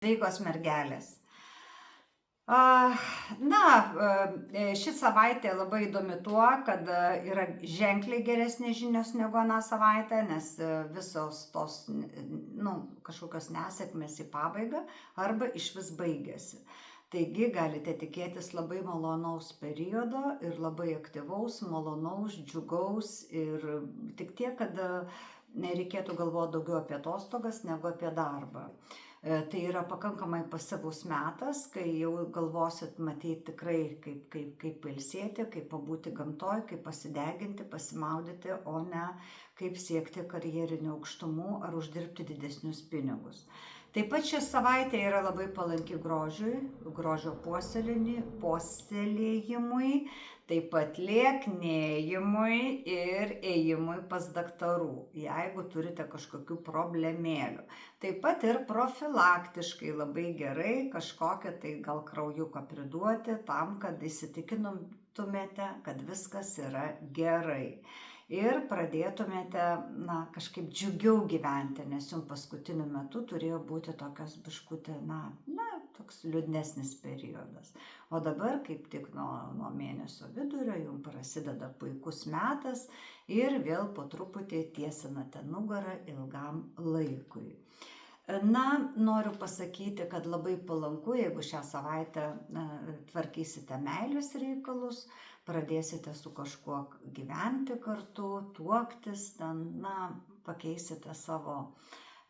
Sveikos mergelės. Ši savaitė labai įdomi tuo, kad yra ženkliai geresnės žinios negu aną savaitę, nes visos tos kažkokios nesėkmės į pabaigą arba išvis baigėsi. Taigi galite tikėtis labai malonaus periodo ir labai aktyvaus, malonaus, džiugaus ir tik tiek, kad nereikėtų galvoti daugiau apie atostogas negu apie darbą. Tai yra pakankamai pasyvus metas, kai jau galvosit matyti tikrai, kaip pailsėti, kaip pabūti gamtoj, kaip pasideginti, pasimaudyti, o ne kaip siekti karjerinių aukštumų ar uždirbti didesnius pinigus. Taip pat ši savaitė yra labai palanki grožiui, grožio puoselėjimui, taip pat lieknėjimui ir ėjimui pas daktarų, jeigu turite kažkokių problemėlių. Taip pat ir profilaktiškai labai gerai kažkokią tai gal kraujuką priduoti tam, kad įsitikintumėte, kad viskas yra gerai. Ir pradėtumėte kažkaip džiugiau gyventi, nes jums paskutiniu metu turėjo būti tokios biškutė, toks liūdnesnis periodas. O dabar kaip tik nuo mėnesio vidurio jums prasideda puikus metas ir vėl po truputį tiesinate nugarą ilgam laikui. Noriu pasakyti, kad labai palanku, jeigu šią savaitę tvarkysite meilės reikalus, pradėsite su kažkuo gyventi kartu, tuoktis, pakeisite savo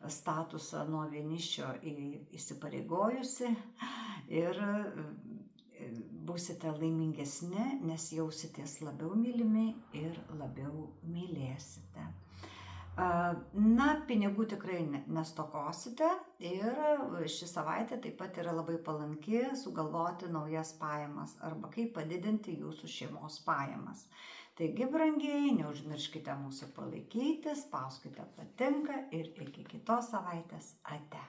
statusą nuo vienišio į įsipareigojusi ir būsite laimingesni, nes jausitės labiau mylimi ir labiau mylėsite. Pinigų tikrai nestokosite ir ši savaitė taip pat yra labai palanki sugalvoti naujas pajamas arba kaip padidinti jūsų šeimos pajamas. Taigi, brangieji, neužmirškite mūsų palaikyti, spauskite patinka ir iki kitos savaitės ate.